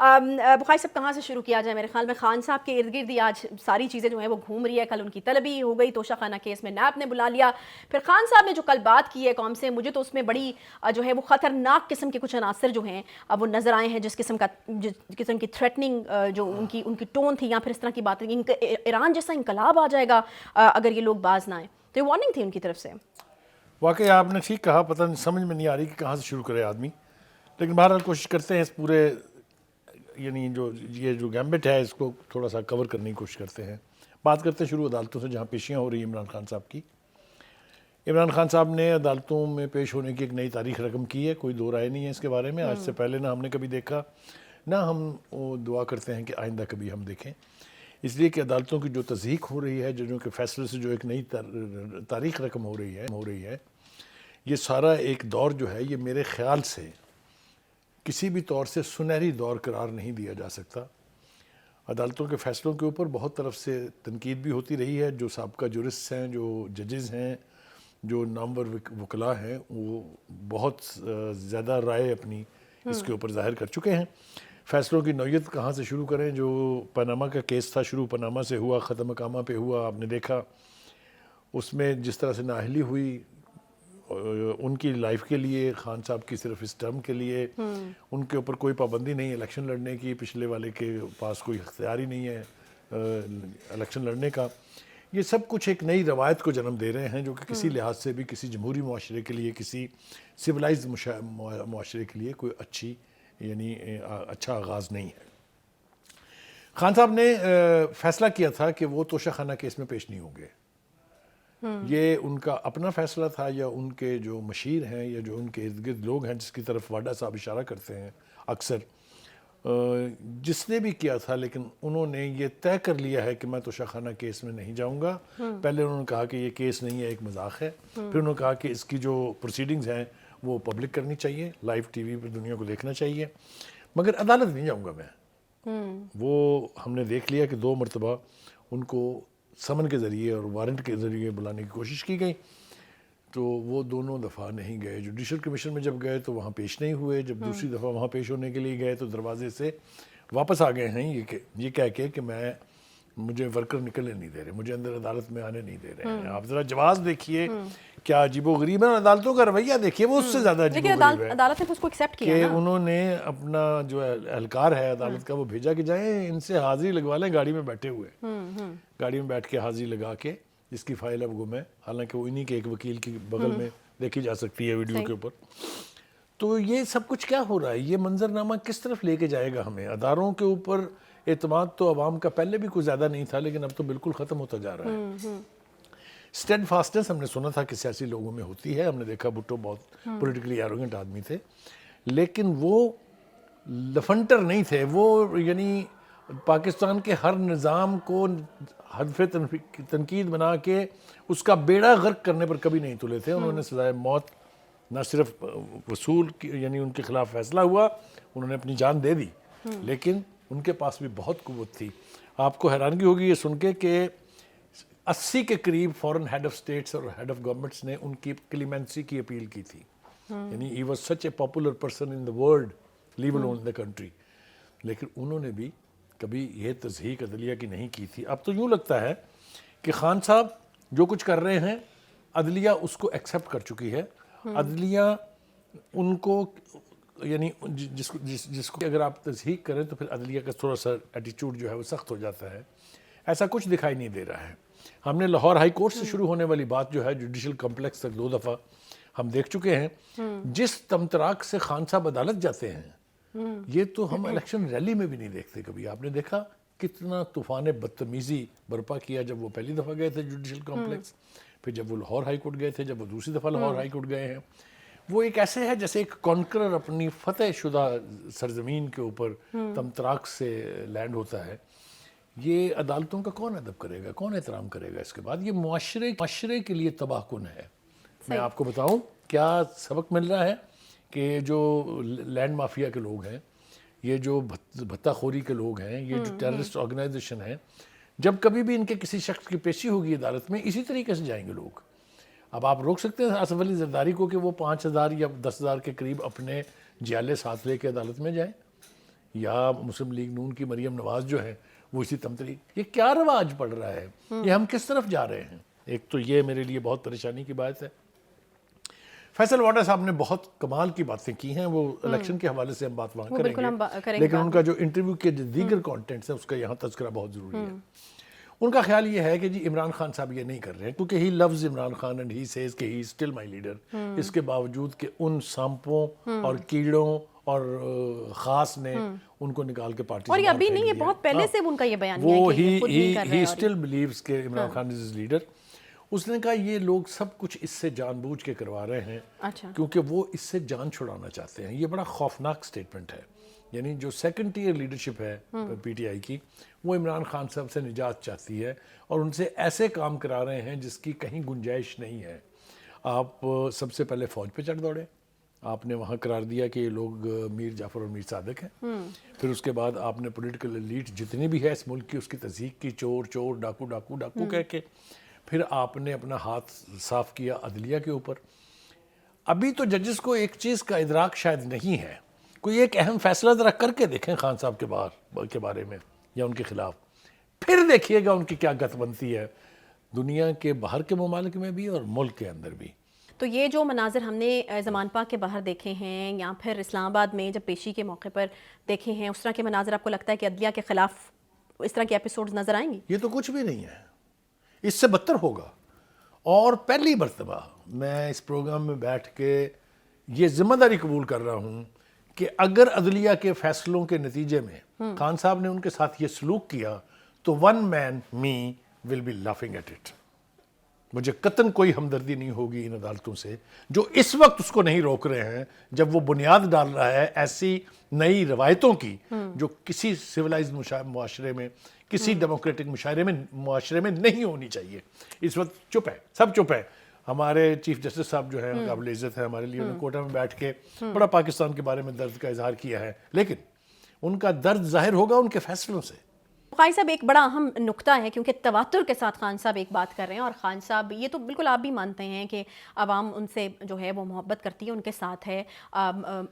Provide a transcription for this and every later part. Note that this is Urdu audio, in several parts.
بخاری صاحب کہاں سے شروع کیا جائے؟ میرے خیال میں خان صاحب کے ارد گرد ہی آج ساری چیزیں جو ہیں وہ گھوم رہی ہے. کل ان کی طلبی ہو گئی, توشہ خانہ کیس میں نیب نے بلا لیا, پھر خان صاحب نے جو کل بات کی ہے قوم سے, مجھے تو اس میں بڑی جو ہے وہ خطرناک قسم کے کچھ عناصر جو ہیں وہ نظر آئے ہیں, جس قسم کی تھریٹننگ جو ان کی ٹون تھی, یا پھر اس طرح کی باتیں ایران جیسا انقلاب آ جائے گا اگر یہ لوگ باز نہ آئیں. تو یہ وارننگ تھی ان کی طرف سے. واقعی آپ نے ٹھیک کہا, پتہ نہیں سمجھ میں نہیں آ رہی کہ کہاں سے شروع کرے آدمی, لیکن بہرحال کوشش کرتے ہیں اس پورے یعنی یہ جو گیمبٹ ہے اس کو تھوڑا سا کور کرنے کی کوشش کرتے ہیں. بات کرتے ہیں شروع عدالتوں سے جہاں پیشیاں ہو رہی ہیں عمران خان صاحب کی. عمران خان صاحب نے عدالتوں میں پیش ہونے کی ایک نئی تاریخ رقم کی ہے, کوئی دو رائے نہیں ہے اس کے بارے میں. آج سے پہلے نہ ہم نے کبھی دیکھا, نہ ہم دعا کرتے ہیں کہ آئندہ کبھی ہم دیکھیں, اس لیے کہ عدالتوں کی جو تضحیق ہو رہی ہے, ججوں کے فیصلے سے جو ایک نئی تاریخ رقم ہو رہی ہے, یہ سارا ایک دور جو ہے یہ میرے خیال سے کسی بھی طور سے سنہری دور قرار نہیں دیا جا سکتا. عدالتوں کے فیصلوں کے اوپر بہت طرف سے تنقید بھی ہوتی رہی ہے. جو سابقہ جورسٹ ہیں, جو ججز ہیں, جو نامور وکلاء ہیں, وہ بہت زیادہ رائے اپنی اس کے اوپر ظاہر کر چکے ہیں. فیصلوں کی نوعیت کہاں سے شروع کریں؟ جو پاناما کا کیس تھا, شروع پاناما سے ہوا, ختم اقامہ پہ ہوا. آپ نے دیکھا اس میں جس طرح سے نااہلی ہوئی ان کی لائف کے لیے, خان صاحب کی صرف اس ٹرم کے لیے, ان کے اوپر کوئی پابندی نہیں الیکشن لڑنے کی, پچھلے والے کے پاس کوئی اختیار ہی نہیں ہے الیکشن لڑنے کا. یہ سب کچھ ایک نئی روایت کو جنم دے رہے ہیں جو کہ کسی لحاظ سے بھی کسی جمہوری معاشرے کے لیے, کسی سویلائزڈ معاشرے کے لیے کوئی اچھا آغاز نہیں ہے. خان صاحب نے فیصلہ کیا تھا کہ وہ توشہ خانہ کیس میں پیش نہیں ہوں گے. یہ ان کا اپنا فیصلہ تھا یا ان کے جو مشیر ہیں یا جو ان کے ارد گرد لوگ ہیں جس کی طرف واڈا صاحب اشارہ کرتے ہیں اکثر, جس نے بھی کیا تھا, لیکن انہوں نے یہ طے کر لیا ہے کہ میں توشہ خانہ کیس میں نہیں جاؤں گا. پہلے انہوں نے کہا کہ یہ کیس نہیں ہے, ایک مذاق ہے. پھر انہوں نے کہا کہ اس کی جو پروسیڈنگز ہیں وہ پبلک کرنی چاہیے, لائیو ٹی وی پہ دنیا کو دیکھنا چاہیے, مگر عدالت نہیں جاؤں گا میں. وہ ہم نے دیکھ لیا کہ 2 مرتبہ ان کو سمن کے ذریعے اور وارنٹ کے ذریعے بلانے کی کوشش کی گئی, تو وہ دونوں دفعہ نہیں گئے. جوڈیشل کمیشن میں جب گئے تو وہاں پیش نہیں ہوئے, جب دوسری دفعہ وہاں پیش ہونے کے لیے گئے تو دروازے سے واپس آ گئے ہیں یہ کہہ کے کہ مجھے ورکر نکلنے نہیں دے رہے, مجھے اندر عدالت میں آنے نہیں دے رہے ہیں. آپ ذرا جواز دیکھیے کیا عجیب و غریب ہے, اور عدالتوں کا رویہ دیکھیے وہ اس سے زیادہ عجیب و غریب ہے. عدالت نے اس کو ایکسیپٹ کیا کہ انہوں نے اپنا جو اہلکار ہے عدالت کا وہ بھیجا کہ جائیں ان سے حاضری لگوا لیں گاڑی میں بیٹھے ہوئے, گاڑی میں بیٹھ کے حاضری لگا کے جس کی فائل اب گم ہے, حالانکہ وہ انہی کے ایک وکیل کی بغل میں دیکھی جا سکتی ہے ویڈیو کے اوپر. تو یہ سب کچھ کیا ہو رہا ہے؟ یہ منظرنامہ کس طرف لے کے جائے گا ہمیں؟ اداروں کے اوپر اعتماد تو عوام کا پہلے بھی کوئی زیادہ نہیں تھا, لیکن اب تو بالکل ختم ہوتا جا رہا ہے. اسٹیڈ فاسٹنس ہم نے سنا تھا کہ سیاسی لوگوں میں ہوتی ہے, ہم نے دیکھا بھٹو بہت پولیٹیکلی ایروگنٹ آدمی تھے, لیکن وہ لفنٹر نہیں تھے. وہ یعنی پاکستان کے ہر نظام کو ہدف تنقید بنا کے اس کا بیڑا غرق کرنے پر کبھی نہیں تلے تھے. انہوں نے سزائے موت نہ صرف وصول یعنی ان کے خلاف فیصلہ ہوا, انہوں نے اپنی جان دے دی, لیکن ان کے پاس بھی بہت قوت تھی. آپ کو حیرانگی ہوگی یہ سن کے کہ 80 کے قریب فورن ہیڈ آف سٹیٹس اور ہیڈ آف گورنمنٹس نے ان کی کلیمنسی کی اپیل کی تھی. یعنی he was such a popular person in the world, leave alone in the country. لیکن انہوں نے بھی کبھی یہ تضحیق عدلیہ کی نہیں کی تھی. اب تو یوں لگتا ہے کہ خان صاحب جو کچھ کر رہے ہیں عدلیہ اس کو ایکسیپٹ کر چکی ہے. عدلیہ ان کو یعنی جس کو اگر آپ تضحیق کریں تو پھر عدلیہ کا تھوڑا سا ایٹیچیوڈ جو ہے وہ سخت ہو جاتا ہے. ایسا کچھ دکھائی نہیں دے رہا ہے. ہم نے لاہور ہائی کورٹ سے شروع ہونے والی بات جو ہے جوڈیشل کمپلیکس تک 2 دفعہ ہم دیکھ چکے ہیں. جس تمطراق سے خان صاحب عدالت جاتے ہیں یہ تو ہم الیکشن ریلی میں بھی نہیں دیکھتے کبھی. آپ نے دیکھا کتنا طوفان بدتمیزی برپا کیا جب وہ پہلی دفعہ گئے تھے جوڈیشل کمپلیکس, پھر جب وہ لاہور ہائی کورٹ گئے تھے, جب وہ دوسری دفعہ لاہور ہائی کورٹ گئے ہیں. وہ ایک ایسے ہے جیسے ایک کانکرر اپنی فتح شدہ سرزمین کے اوپر تمطراق سے لینڈ ہوتا ہے. یہ عدالتوں کا کون ادب کرے گا, کون احترام کرے گا اس کے بعد؟ یہ معاشرے کے لیے تباہ کن ہے. میں آپ کو بتاؤں کیا سبق مل رہا ہے کہ جو لینڈ مافیا کے لوگ ہیں, یہ جو بھتہ خوری کے لوگ ہیں, یہ جو ٹیررسٹ آرگنائزیشن ہیں, جب کبھی بھی ان کے کسی شخص کی پیشی ہوگی عدالت میں اسی طریقے سے جائیں گے لوگ. اب آپ روک سکتے ہیں آصف علی زرداری کو کہ وہ 5,000 یا 10,000 کے قریب اپنے جیالے ساتھ لے کے عدالت میں جائیں؟ یا مسلم لیگ نون کی مریم نواز جو ہے وہ اسی تمتری. یہ کیا رواج پڑ رہا ہے, یہ ہم کس طرف جا رہے ہیں؟ ایک تو یہ میرے لیے بہت پریشانی کی بات ہے. فیصل واڈا صاحب نے بہت کمال کی باتیں کی ہیں, وہ الیکشن کے حوالے سے ہم بات وہاں کریں گے, لیکن ان کا جو انٹرویو کے دیگر کانٹینٹس ہیں اس کا یہاں تذکرہ بہت ضروری ہے. ان کا خیال یہ ہے کہ جی عمران خان صاحب یہ نہیں کر رہے ہیں کیونکہ he loves Imran Khan and he says کہ he is still my leader. اس کے باوجود کہ ان سانپوں اور کیڑوں اور خاص نے ان کو نکال کے پارٹی اور یہ ابھی نہیں, یہ بہت پہلے سے ان کا یہ بیان ہے وہ کہ یہ خود نہیں کر رہے ہی ہیں. اسٹل بلیوز کہ Imran Khan is his leader. اس نے کہا یہ لوگ سب کچھ اس سے جان بوجھ کے کروا رہے ہیں کیونکہ وہ اس سے جان چھڑانا چاہتے ہیں. یہ بڑا خوفناک سٹیٹمنٹ ہے. یعنی جو سیکنڈ ٹیئر لیڈرشپ ہے پی ٹی آئی کی, وہ عمران خان صاحب سے نجات چاہتی ہے اور ان سے ایسے کام کرا رہے ہیں جس کی کہیں گنجائش نہیں ہے. آپ سب سے پہلے فوج پہ چڑھ دوڑے, آپ نے وہاں قرار دیا کہ یہ لوگ میر جعفر اور میر صادق ہیں. پھر اس کے بعد آپ نے پولیٹیکل ایلیٹ جتنی بھی ہے اس ملک کی اس کی تصدیق کی, چور چور ڈاکو ڈاکو ڈاکو کہہ کے. پھر آپ نے اپنا ہاتھ صاف کیا عدلیہ کے اوپر. ابھی تو ججز کو ایک چیز کا ادراک شاید نہیں ہے, کوئی ایک اہم فیصلہ ذرا کر کے دیکھیں خان صاحب کے بارے میں یا ان کے خلاف, پھر دیکھیے گا ان کی کیا گت بنتی ہے دنیا کے باہر کے ممالک میں بھی اور ملک کے اندر بھی. تو یہ جو مناظر ہم نے زمان پاک کے باہر دیکھے ہیں یا پھر اسلام آباد میں جب پیشی کے موقع پر دیکھے ہیں, اس طرح کے مناظر آپ کو لگتا ہے کہ عدلیہ کے خلاف اس طرح کے ایپیسوڈز نظر آئیں گی؟ یہ تو کچھ بھی نہیں ہے, اس سے بدتر ہوگا. اور پہلی مرتبہ میں اس پروگرام میں بیٹھ کے یہ ذمہ داری قبول کر رہا ہوں کہ اگر عدلیہ کے فیصلوں کے نتیجے میں خان صاحب نے ان کے ساتھ یہ سلوک کیا تو one man may will be laughing at it. مجھے قطعاً کوئی ہمدردی نہیں ہوگی ان عدالتوں سے جو اس وقت اس کو نہیں روک رہے ہیں, جب وہ بنیاد ڈال رہا ہے ایسی نئی روایتوں کی جو کسی سویلائزڈ معاشرے میں, کسی ڈیموکریٹک معاشرے میں نہیں ہونی چاہیے. اس وقت چپ ہے, سب چپ ہے. ہمارے چیف جسٹس صاحب جو ہیں قابل عزت ہے ہمارے لیے, انہوں نے کوٹا میں بیٹھ کے بڑا پاکستان کے بارے میں درد کا اظہار کیا ہے, لیکن ان کا درد ظاہر ہوگا ان کے فیصلوں سے. قاضی صاحب ایک بڑا اہم نقطہ ہے کیونکہ تواتر کے ساتھ خان صاحب ایک بات کر رہے ہیں, اور خان صاحب یہ تو بالکل آپ بھی مانتے ہیں کہ عوام ان سے جو ہے وہ محبت کرتی ہے, ان کے ساتھ ہے,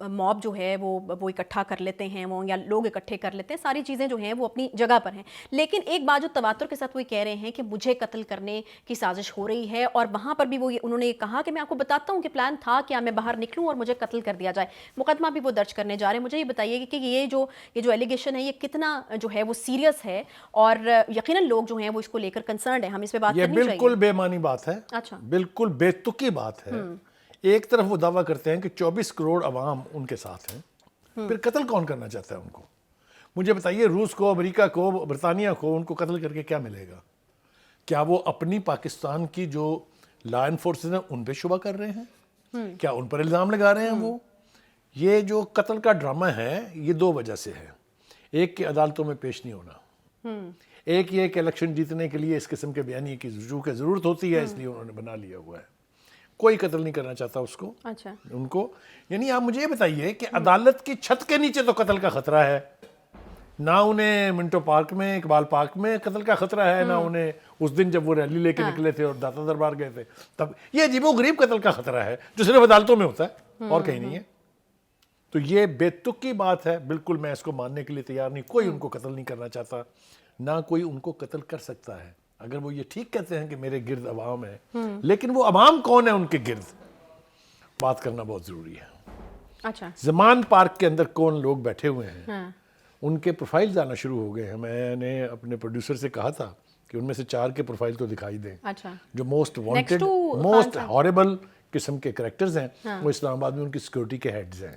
موب جو ہے وہ اکٹھا کر لیتے ہیں وہ, یا لوگ اکٹھے کر لیتے ہیں, ساری چیزیں جو ہیں وہ اپنی جگہ پر ہیں. لیکن ایک بات جو تواتر کے ساتھ وہ کہہ رہے ہیں کہ مجھے قتل کرنے کی سازش ہو رہی ہے, اور وہاں پر بھی وہ انہوں نے کہا کہ میں آپ کو بتاتا ہوں کہ پلان تھا کہ میں باہر نکلوں اور مجھے قتل کر دیا جائے. مقدمہ بھی وہ درج کرنے جا رہے ہیں. مجھے یہ بتائیے کہ یہ جو ایلیگیشن ہے یہ کتنا جو ہے وہ سیریس ہے, اور یقیناً لوگ جو ہیں وہ اس کو لے کر کنسرنڈ ہیں, ہم اس پہ بات کرنی چاہیے. یہ بالکل بے معنی بات ہے, بالکل بے تکی بات ہے. ایک طرف وہ دعویٰ کرتے ہیں کہ 24 کروڑ عوام ان کے ساتھ ہیں, پھر قتل کون کرنا چاہتا ہے ان کو؟ مجھے بتائیے, روس کو, امریکہ کو, برطانیہ کو ان کو قتل کر کے کیا ملے گا؟ کیا وہ اپنی پاکستان کی جو لا انفورسز ہیں ان پہ شبہ کر رہے ہیں؟ کیا ان پر الزام لگا رہے ہیں وہ؟ یہ جو قتل کا ڈرامہ ہے یہ دو وجہ سے ہے. ایک کہ عدالتوں میں پیش نہیں ہونا, ایک یہ کہ الیکشن جیتنے کے لیے اس قسم کے بیانیے کی ضرورت ہوتی ہے, اس لیے انہوں نے بنا لیا ہوا ہے. کوئی قتل نہیں کرنا چاہتا اس کو, ان کو. یعنی آپ مجھے یہ بتائیے کہ عدالت کی چھت کے نیچے تو قتل کا خطرہ ہے, نہ انہیں منٹو پارک میں, اقبال پارک میں قتل کا خطرہ ہے, نہ انہیں اس دن جب وہ ریلی لے کے نکلے تھے اور داتا دربار گئے تھے تب. یہ عجیب و غریب قتل کا خطرہ ہے جو صرف عدالتوں میں ہوتا ہے اور کہیں نہیں ہے. تو یہ بے تکی بات ہے, بالکل میں اس کو ماننے کے لیے تیار نہیں. کوئی ان کو قتل نہیں کرنا چاہتا, نہ کوئی ان کو قتل کر سکتا ہے. اگر وہ یہ ٹھیک کہتے ہیں کہ میرے گرد عوام ہے, لیکن وہ عوام کون ہے ان کے گرد, بات کرنا بہت ضروری ہے. زمان پارک کے اندر کون لوگ بیٹھے ہوئے ہیں, ان کے پروفائلز آنا شروع ہو گئے ہیں. میں نے اپنے پروڈیوسر سے کہا تھا کہ ان میں سے 4 کے پروفائل تو دکھائی دیں جو موسٹ وانٹیڈ, موسٹ ہاربل قسم کے کریکٹرز ہیں. وہ اسلام آباد میں ان کی سیکورٹی کے ہیڈز ہیں.